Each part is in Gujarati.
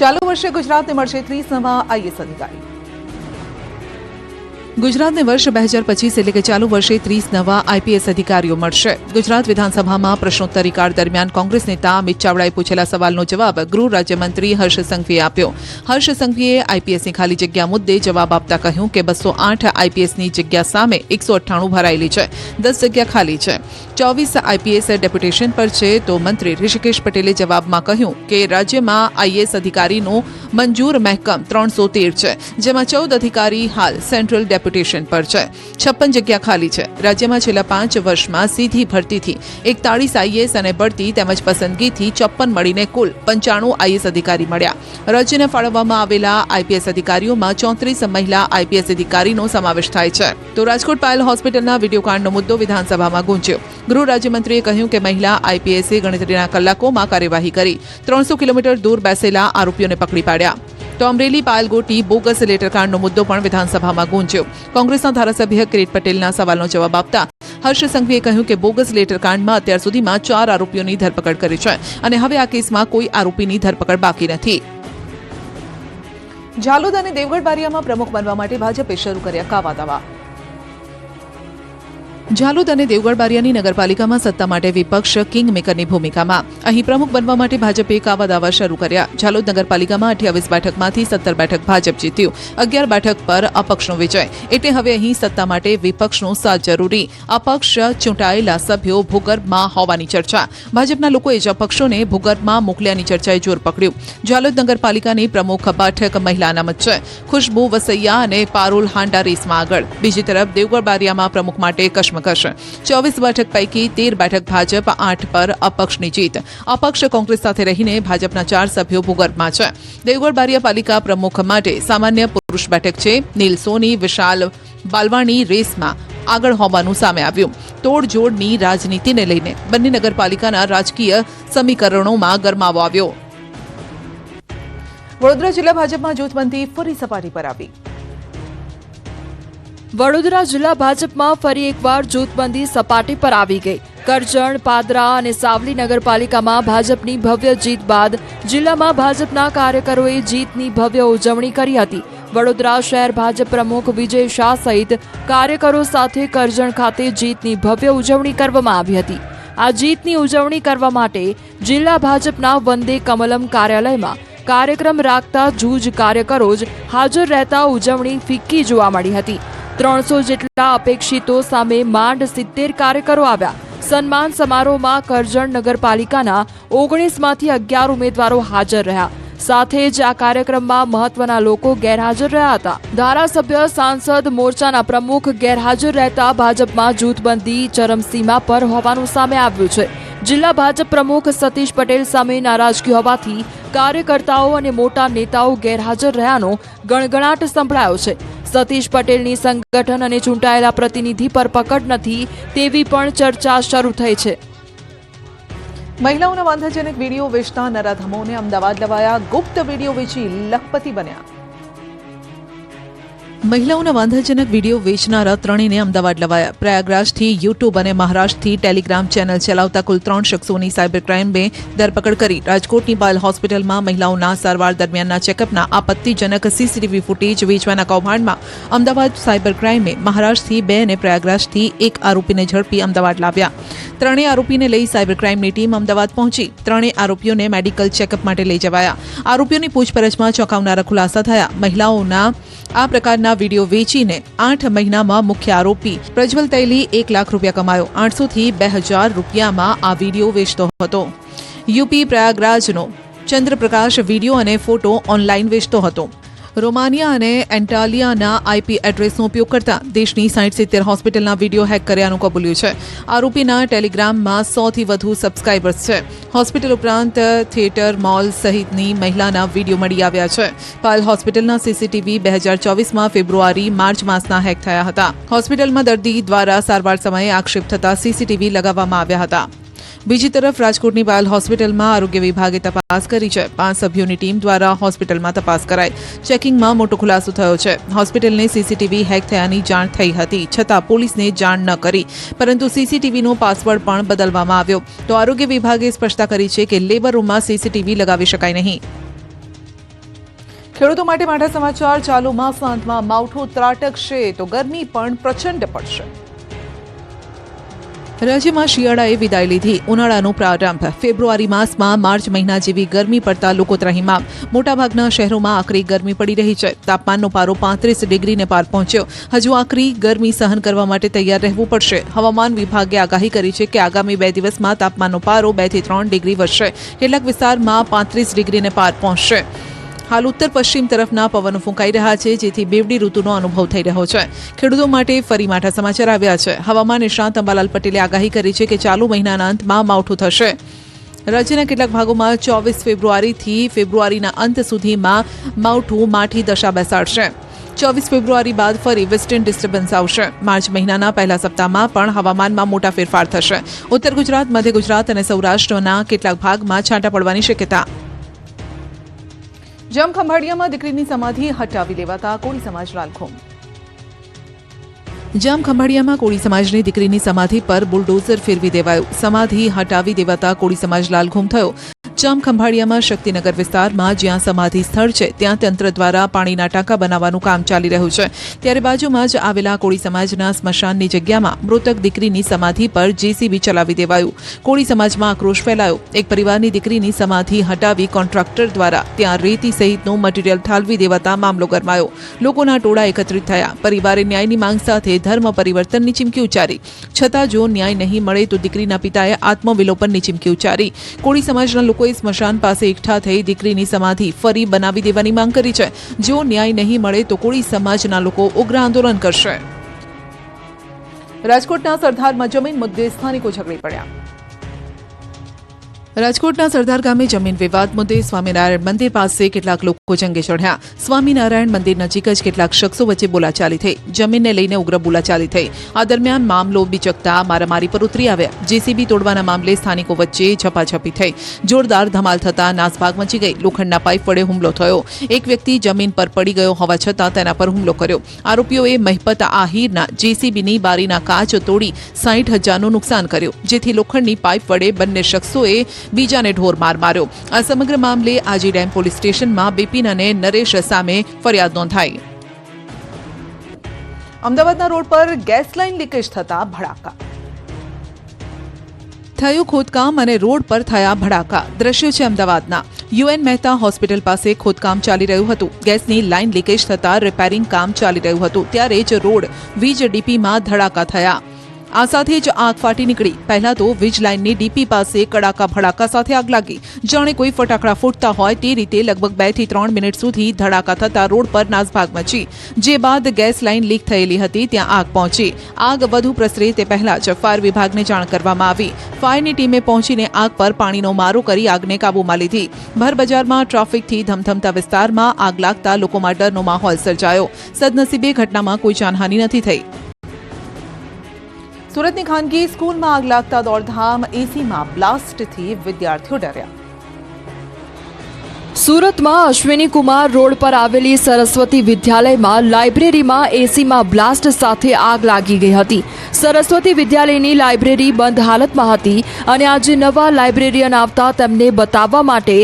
ચાલુ વર્ષે ગુજરાતને મળશે 30 નવા આઈએએસ અધિકારી। ગુજરાતને વર્ષ 2025 એટલે કે ચાલુ વર્ષે 30 નવા આઈપીએસ અધિકારીઓ મળશે। ગુજરાત વિધાનસભામાં પ્રશ્નોત્તરી કાળ દરમિયાન કોંગ્રેસ નેતા અમિત ચાવડાએ પૂછેલા સવાલનો જવાબ ગૃહ રાજ્યમંત્રી હર્ષ સંઘવીએ આપ્યો। હર્ષ સંઘવીએ આઈપીએસની ખાલી જગ્યા મુદ્દે જવાબ આપતા કહ્યું કે 208 આઈપીએસની જગ્યા સામે 198 ભરાયેલી છે, 10 જગ્યા ખાલી છે, 24 આઈપીએસ ડેપ્યુટેશન પર છે। તો મંત્રી ઋષિકેશ પટેલે જવાબમાં કહ્યું કે રાજ્યમાં આઈએએસ અધિકારીનો મંજૂર મહેકમ 313 છે, જેમાં 14 અધિકારી હાલ સેન્ટ્રલ ડેપ્યુટેશન પર છે, 56 જગ્યા ખાલી છે। રાજ્યમાં છેલ્લા 5 વર્ષમાં સીધી ભરતીથી 41 આઈએએસ અને બઢતી તેમજ પસંદગીથી 54 મળીને કુલ 95 આઈએએસ અધિકારી મળ્યા। રાજ્યને ફાળવવામાં આવેલા આઈપીએસ અધિકારીઓમાં 34 મહિલા આઈપીએસ અધિકારીનો સમાવેશ થાય છે। તો રાજકોટ પાયલ હોસ્પિટલના વિડીયો કાંડનો મુદ્દો વિધાનસભામાં ગુંજ્યો। ગૃહ રાજ્યમંત્રીએ કહ્યું કે મહિલા આઈપીએસે ગણતરીના કલાકોમાં કાર્યવાહી કરી 300 કિલોમીટર દૂર બેસેલા આરોપીઓને પકડી પાડ્યા। તો અમરેલી પાયલગોટી બોગસ લેટરકાંડનો મુદ્દો પણ વિધાનસભામાં ગુંજ્યો। કોંગ્રેસના ધારાસભ્ય કિરીટ પટેલના સવાલનો જવાબ આપતા હર્ષ સંઘવીએ કહ્યું કે બોગસ લેટરકાંડમાં અત્યાર સુધીમાં 4 આરોપીઓની ધરપકડ કરી છે અને હવે આ કેસમાં કોઈ આરોપીની ધરપકડ બાકી નથી। ઝાલોદ અને દેવગઢ બારિયામાં પ્રમુખ બનવા માટે ભાજપે શરૂ કર્યા કાવા દાવા। ઝાલોદ અને દેવગઢ બારિયાની નગરપાલિકામાં સત્તા માટે વિપક્ષ કિંગ મેકરની ભૂમિકામાં। અહીં પ્રમુખ બનવા માટે ભાજપે કાવા દાવા શરૂ કર્યા। ઝાલોદ નગરપાલિકામાં 28 બેઠકમાંથી 17 બેઠક ભાજપ જીત્યું, 11 બેઠક પર અપક્ષનો વિજય, એટલે હવે અહીં સત્તા માટે વિપક્ષનો સાથ જરૂરી। અપક્ષ ચૂંટાયેલા સભ્યો ભૂગર્ભમાં હોવાની ચર્ચા। ભાજપના લોકોએ જ અપક્ષોને ભૂગર્ભમાં મોકલ્યાની ચર્ચાએ જોર પકડ્યું। ઝાલોદ નગરપાલિકાની પ્રમુખ બેઠક મહિલા અનામત છે। ખુશ્બુ વસૈયા અને પારુલ હાંડા રેસમાં આગળ। બીજી તરફ દેવગઢ બારિયામાં પ્રમુખ માટે કશ્મકશ। 24 બેઠક પૈકી 13 બેઠક ભાજપ, 8 પર અપક્ષની જીત। અપક્ષ કોંગ્રેસ સાથે રહીને ભાજપના 4 સભ્યો ભૂગર્ભમાં છે। દેવગઢ બારિયા પાલિકા પ્રમુખ માટે સામાન્ય પુરુષ બેઠક છે। નીલ સોની, વિશાલ બાલવાણી રેસમાં આગળ હોવાનું સામે આવ્યું। તોડજોડની રાજનીતિને લઈને બંને નગરપાલિકાના રાજકીય સમીકરણોમાં ગરમાવો આવ્યો। વડોદરા જિલ્લા ભાજપમાં જૂથબંધી ફરી સપાટી પર આવી। વડોદરા જિલ્લા ભાજપમાં ફરી એકવાર જૂથબંધી સપાટી પર આવી ગઈ। કરજણ, પાદરા અને સાવલી નગરપાલિકામાં ભાજપની ભવ્ય જીત બાદ જિલ્લામાં ભાજપના કાર્યકરોએ જીતની ભવ્ય ઉજવણી કરી હતી। વડોદરા શહેર ભાજપ પ્રમુખ વિજય શાહ સહિત કાર્યકરો સાથે કરજણ ખાતે જીતની ભવ્ય ઉજવણી કરવામાં આવી હતી। આ જીતની ઉજવણી કરવા માટે જિલ્લા ભાજપના વંદે કમલમ કાર્યાલયમાં કાર્યક્રમ રાખતા જૂજ કાર્યકરો જ હાજર રહેતા ઉજવણી ફિક્કી જોવા મળી હતી। 300 જેટલા અપેક્ષિતો સામે માંડ 70 કાર્યકરો આવ્યા। સન્માન સમારોહમાં કરજણ નગરપાલિકાના 19માંથી 11 ઉમેદવારો હાજર રહ્યા। સાથે જ આ કાર્યક્રમમાં મહત્વના લોકો ગેરહાજર રહ્યા હતા। ધારાસભ્ય, સાંસદ મોરચાના પ્રમુખ ગેરહાજર રહેતા ભાજપમાં જૂથબંધી ચરમસીમા પર હોવાનું સામે આવ્યું છે। જિલ્લા ભાજપ પ્રમુખ સતીશ પટેલ સામે નારાજગી હોવાથી કાર્યકર્તાઓ અને મોટા નેતાઓ ગેરહાજર રહ્યાનો ગણગણાટ સંભળાયો છે। સતીશ પટેલની સંગઠન અને ચૂંટાયેલા પ્રતિનિધિ પર પકડ નથી તેવી પણ ચર્ચા શરૂ થઈ છે। મહિલાઓના વાંધાજનક વિડીયો વેચતા નરાધમોને અમદાવાદ લવાયા। ગુપ્ત વિડીયો વેચી લખપતિ બન્યા। મહિલાઓના વાંધાજનક વિડીયો વેચનારા ત્રણેયને અમદાવાદ લવાયા। પ્રયાગરાજથી યુટ્યુબ અને મહારાષ્ટ્રથી ટેલિગ્રામ ચેનલ ચલાવતા કુલ 3 શખ્સોની સાયબર ક્રાઇમે ધરપકડ કરી। રાજકોટની પાયલ હોસ્પિટલમાં મહિલાઓના સારવાર દરમિયાનના ચેકઅપના આપત્તિજનક સીસીટીવી ફૂટેજ વેચવાના કૌભાંડમાં અમદાવાદ સાયબર ક્રાઇમે મહારાષ્ટ્રથી 2 અને પ્રયાગરાજથી 1 આરોપીને ઝડપી અમદાવાદ લાવ્યા। ત્રણેય આરોપીને લઈ સાયબર ક્રાઇમની ટીમ અમદાવાદ પહોંચી। ત્રણેય આરોપીઓને મેડિકલ ચેકઅપ માટે લઈ જવાયા। આરોપીઓની પૂછપરછમાં ચોંકાવનારા ખુલાસા થયા। મહિલાઓના આ પ્રકારના વિડીયો વેચીને 8 મહિનામાં મુખ્ય આરોપી પ્રજ્વલ તૈલી 1 લાખ રૂપિયા કમાયો। 800 થી 2000 રૂપિયામાં આ વિડીયો વેચતો હતો। યુપી પ્રયાગરાજનો ચંદ્રપ્રકાશ વિડીયો અને ફોટો ઓનલાઈન વેચતો હતો। રોમાનિયા અને એન્ટાલિયાના આઈપી એડ્રેસનો ઉપયોગ કરતા દેશની 60-70 હોસ્પિટલના વિડીયો હેક કર્યાનું કબૂલ્યું છે। આરોપીના ટેલિગ્રામમાં 100થી વધુ સબસ્ક્રાઇબર્સ છે। હોસ્પિટલ ઉપરાંત થિયેટર, મોલ સહિતની મહિલાના વિડીયો મળી આવ્યા છે। પાયલ હોસ્પિટલના સીસીટીવી 2024માં ફેબ્રુઆરી, માર્ચ માસના હેક થયા હતા। હોસ્પિટલમાં દર્દી દ્વારા સારવાર સમયે આક્ષેપ થતા સીસીટીવી લગાવવામાં આવ્યા હતા। બીજી તરફ રાજકોટની પાયલ હોસ્પિટલમાં આરોગ્ય વિભાગે તપાસ કરી છે। 5 સભ્યોની ટીમ દ્વારા હોસ્પિટલમાં તપાસ કરાઈ। ચેકિંગમાં મોટો ખુલાસો થયો છે। હોસ્પિટલને સીસીટીવી હેક થયાની જાણ થઈ હતી, છતાં પોલીસને જાણ ન કરી, પરંતુ સીસીટીવીનો પાસવર્ડ પણ બદલવામાં આવ્યો। તો આરોગ્ય વિભાગે સ્પષ્ટતા કરી છે કે લેબર રૂમમાં સીસીટીવી લગાવી શકાય નહીં। ખેડૂતો માટે માઠા સમાચાર. ચાલુ માસના અંતમાં માવઠું ત્રાટકશે તો ગરમી પણ પ્રચંડ પડશે. રાજ્યમાં શિયાળાએ વિદાય લીધી. ઉનાળાનો પ્રારંભ. ફેબ્રુઆરી માસમાં માર્ચ મહિના જેવી ગરમી પડતા લોકો ત્રાહિમામ. મોટાભાગના શહેરોમાં આકરી ગરમી પડી રહી છે. તાપમાનનો પારો 35 ડિગ્રીને પાર પહોંચ્યો. હજુ આકરી ગરમી સહન કરવા માટે તૈયાર રહેવું પડશે. હવામાન વિભાગે આગાહી કરી છે કે આગામી 2 દિવસમાં તાપમાનનો પારો 2 થી 3 ડિગ્રી વધશે. કેટલાક વિસ્તારમાં 35 ડિગ્રીને પાર પહોંચશે. હાલ ઉત્તર પશ્ચિમ તરફના પવનો ફૂંકાઈ રહ્યા છે, જેથી બેવડી ઋતુનો અનુભવ થઈ રહ્યો છે. ખેડૂતો માટે ફરી માઠા સમાચાર આવ્યા છે. હવામાન નિષ્ણાત અંબાલાલ પટેલે આગાહી કરી છે કે ચાલુ મહિનાના અંતમાં માવઠું થશે. રાજ્યના કેટલાક ભાગોમાં 24 ફેબ્રુઆરીથી ફેબ્રુઆરીના અંત સુધીમાં માવઠું માઠી દશા બેસાડશે. 24 ફેબ્રુઆરી બાદ ફરી વેસ્ટર્ન ડિસ્ટર્બન્સ આવશે. માર્ચ મહિનાના પહેલા સપ્તાહમાં પણ હવામાનમાં મોટા ફેરફાર થશે. ઉત્તર ગુજરાત, મધ્ય ગુજરાત અને સૌરાષ્ટ્રના કેટલાક ભાગમાં છાંટા પડવાની શક્યતા. જામખંભાળિયામાં દીકરીની સમાધિ હટાવી લેવાતા કોળી સમાજ લાલઘુમ. જામખંભાળિયામાં કોળી સમાજની દીકરીની સમાધિ પર બુલડોઝર ફેરવી દેવાયું. સમાધિ હટાવી દેવાતા કોળી સમાજ લાલઘુમ થયો. જામખંભાળિયામાં શક્તિનગર વિસ્તારમાં જ્યાં સમાધિ સ્થળ છે ત્યાં તંત્ર દ્વારા પાણીના ટાંકા બનાવવાનું કામ ચાલી રહ્યું છે. ત્યારે બાજુમાં જ આવેલા કોળી સમાજના સ્મશાનની જગ્યામાં મૃતક દીકરીની સમાધિ પર જેસીબી ચલાવી દેવાયું. કોળી સમાજમાં આક્રોશ ફેલાયો. એક પરિવારની દીકરીની સમાધિ હટાવી કોન્ટ્રાક્ટર દ્વારા ત્યાં રેતી સહિતનું મટીરીયલ ઠાલવી દેવાતા મામલો ગરમાયો. લોકોના ટોળા એકત્રિત થયા. પરિવારે ન્યાયની માંગ સાથે ધર્મ પરિવર્તનની ચીમકી ઉચ્ચારી. છતાં જો ન્યાય નહીં મળે તો દીકરીના પિતાએ આત્મવિલોપનની ચીમકી ઉચ્ચારી. કોળી સમાજના લોકોએ સ્મશાન પાસે એકઠા થઈ દીકરીની સમાધિ ફરી બનાવી દેવાની માંગ કરી છે. જો ન્યાય નહીં મળે તો કોળી સમાજના લોકો ઉગ્ર આંદોલન કરશે. રાજકોટના સરદારમાં જમીન મુદ્દે સ્થાનિકો ઝઘડી પડ્યા. રાજકોટના સરદાર ગામે જમીન વિવાદ મુદ્દે સ્વામિનારાયણ મંદિર પાસે કેટલાક લોકો જંગે ચઢ્યા. સ્વામિનારાયણ મંદિર નજીક જ કેટલાક શખ્સો વચ્ચે બોલાચાલી થઈ. જમીનને લઈને ઉગ્ર બોલાચાલી થઈ. આ દરમિયાન મામલો બિચકતા મારામારી પર ઉતરી આવ્યા. જેસીબી તોડવાના મામલે સ્થાનિકો વચ્ચે ઝપાઝપી થઈ. જોરદાર ધમાલ થતા નાસભાગ મચી ગઈ. લોખંડના પાઇપ વડે હુમલો થયો. એક વ્યક્તિ જમીન પર પડી ગયો હોવા છતાં તેના પર હુમલો કર્યો. આરોપીઓએ મહિપત આહિરના જેસીબીની બારીના કાચ તોડી 60,000નું નુકસાન કર્યું, જેથી લોખંડની પાઇપ વડે બંને શખ્સોએ બીજાને ઢોર માર માર્યો. આ સમગ્ર મામલે આજી ડેમ પોલીસ સ્ટેશનમાં બિપિન અને નરેશ સામે ફરિયાદ નોંધાઈ. અમદાવાદના રોડ પર ગેસ લાઇન લીકેજ થતા ભડાકા. થયું ખોદકામ અને રોડ પર થયા ભડાકા. દ્રશ્યો છે અમદાવાદના. યુએન મહેતા હોસ્પિટલ પાસે ખોદકામ ચાલી રહ્યું હતું. ગેસની લાઇન લીકેજ થતા રિપેરિંગ કામ ચાલી રહ્યું હતું. ત્યારે જ રોડ વીજ ડીપીમાં ધડાકા થયા. આ સાથે જ આગ ફાટી નીકળી. પહેલા તો વીજ લાઇનની ડીપી પાસે કડાકા ભડાકા સાથે આગ લાગી. જાણે કોઈ ફટાકડા ફૂટતા હોય તે રીતે લગભગ 2 થી 3 મિનિટ સુધી ધડાકા થતા રોડ પર નાસભાગ મચી. જે બાદ ગેસ લાઇન લીક થયેલી હતી ત્યાં આગ પહોંચી. આગ વધુ પ્રસરે તે પહેલા જ ફાયર વિભાગને જાણ કરવામાં આવી. ફાયરની ટીમે પહોંચીને આગ પર પાણીનો મારો કરી આગને કાબૂમાં લીધી. ભરબજારમાં ટ્રાફિકથી ધમધમતા વિસ્તારમાં આગ લાગતા લોકોમાં ડરનો માહોલ સર્જાયો. સદનસીબે ઘટનામાં કોઈ જાનહાનિ નથી થઈ. સુરતની ખાનગી સ્કૂલમાં આગ લાગતા દોડધામ. એસીમાં બ્લાસ્ટથી વિદ્યાર્થીઓ ડર્યા. સુરતમાં અશ્વિની કુમાર રોડ પર આવેલી સરસ્વતી વિદ્યાલયમાં લાઇબ્રેરીમાં એસીમાં બ્લાસ્ટ સાથે આગ લાગી ગઈ હતી. સરસ્વતી વિદ્યાલયની લાઇબ્રેરી બંધ હાલતમાં હતી અને આજે નવા લાઇબ્રેરિયન આવતા તેમને બતાવવા માટે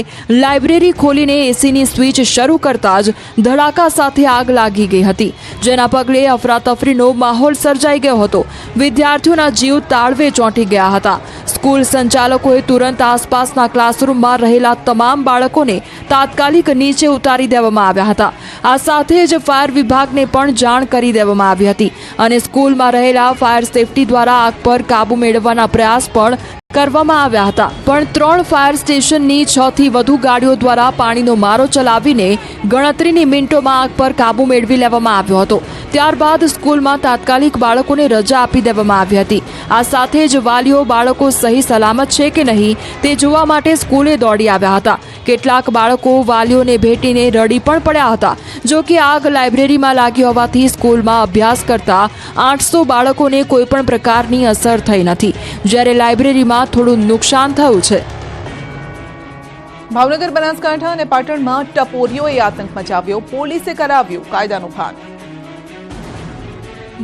લાઇબ્રેરી ખોલીને એસીની સ્વિચ શરૂ કરતા જ ધડાકા સાથે આગ લાગી ગઈ હતી, જેના પગલે અફરાતફરીનો માહોલ સર્જાઈ ગયો હતો. વિદ્યાર્થીઓના જીવ તાળવે ચોંટી ગયા હતા. સ્કૂલ સંચાલકોએ તુરંત આસપાસના ક્લાસરૂમમાં રહેલા તમામ બાળકોને તાત્કાલિક નીચે ઉતારી દેવામાં આવ્યા હતા. આ સાથે જ ફાયર વિભાગને પણ જાણ કરી દેવામાં આવી હતી અને સ્કૂલમાં રહેલા ફાયર સેફટી દ્વારા આગ પર કાબુ મેળવવાના પ્રયાસ પણ કરવામાં આવ્યા હતા. પણ 3 ફાયર સ્ટેશનની 6 થી વધુ ગાડીઓ દ્વારા પાણીનો મારો ચલાવીને ગણતરીની મિનિટોમાં આગ પર કાબુ મેળવી લેવામાં આવ્યો હતો. ત્યારબાદ સ્કૂલમાં તાત્કાલિક બાળકોને રજા આપી દેવામાં આવી હતી. આ સાથે જ વાલીઓ બાળકો સહી સલામત છે કે નહીં તે જોવા માટે સ્કૂલે દોડી આવ્યા હતા. કેટલાક બાળકો વાલીઓને ભેટીને રડી પણ પડ્યા હતા. જો કે આગ લાઇબ્રેરીમાં લાગી હોવાથી સ્કૂલમાં અભ્યાસ કરતા 800 બાળકોને કોઈ પણ પ્રકારની અસર થઈ નથી, જ્યારે લાઇબ્રેરીમાં થોડું નુકસાન થયું છે. ભાવનગર, બનાસકાંઠા અને પાટણમાં ટપોરીઓએ આતંક મચાવ્યો. પોલીસે કરાવ્યું કાયદાનું ભાન.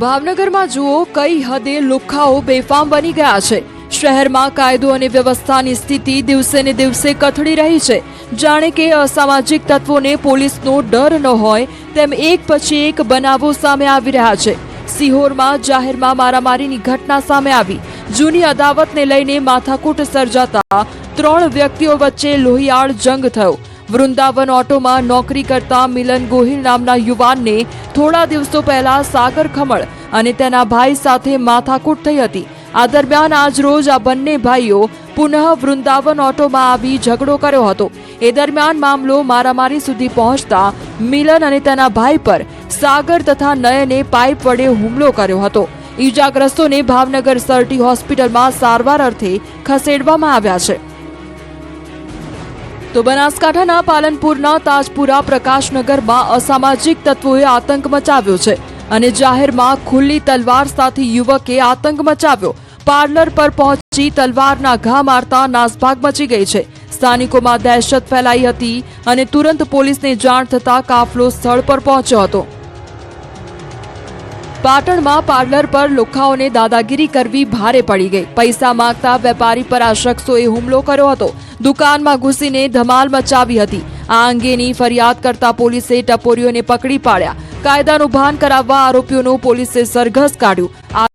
ભાવનગરમાં જુઓ કઈ હદે લુખ્ખાઓ બેફામ બની ગયા છે. શહેરમાં કાયદો અને વ્યવસ્થાની સ્થિતિ દિવસે ને દિવસે કથળી રહી છે. જાણે કે અસામાજિક તત્વોને પોલીસનો ડર ન હોય તેમ એક પછી એક બનાવો સામે આવી રહ્યા છે. સિહોરમાં જાહેરમાં મારામારીની ઘટના સામે આવી. જૂની અદાવતને લઈને માથાકૂટ સર્જાતા 3 વ્યક્તિઓ વચ્ચે લોહિયાળ જંગ થયો. વૃંદાવન ઓટોમાં નોકરી કરતા મિલન ગોહિલ નામના યુવાનને થોડા દિવસો પહેલા સાગર ખમળ અને તેના ભાઈ સાથે માથાકૂટ થઈ હતી. આ દરમિયાન આજરોજ આ બંને ભાઈઓ પુનઃ વૃંદાવન ઓટોમાં આવી ઝઘડો કર્યો હતો. એ દરમિયાન મામલો મારામારી સુધી પહોંચતા મિલન અને તેના ભાઈ પર સાગર તથા નયને પાઇપ વડે હુમલો કર્યો હતો. ઈજાગ્રસ્તોને ભાવનગર સરટી હોસ્પિટલમાં સારવાર અર્થે ખસેડવામાં આવ્યા છે. તો બનાસકાંઠાના પાલનપુરના તાજપુરા પ્રકાશનગરમાં અસામાજિક તત્વોએ આતંક મચાવ્યો છે અને જાહેરમાં ખુલ્લી તલવાર સાથે યુવકે આતંક મચાવ્યો. પાર્લર પર પહોંચી તલવારના ઘા મારતા નાસભાગ મચી ગઈ છે. સ્થાનિકોમાં દહેશત ફેલાઈ હતી અને તુરંત પોલીસને જાણ થતા કાફલો સ્થળ પર પહોંચ્યો હતો. પાટણમાં પાર્લર પર લોખાઓને દાદાગીરી કરવી ભારે પડી ગઈ. પૈસા માંગતા વેપારી પર આ શખ્સોએ હુમલો કર્યો હતો. દુકાનમાં ઘૂસીને ધમાલ મચાવી હતી. આ અંગેની ફરિયાદ કરતા પોલીસે ટપોરીઓને પકડી પાડ્યા. કાયદાનું ભાન કરાવવા આરોપીઓનું પોલીસે સરઘસ કાઢ્યું.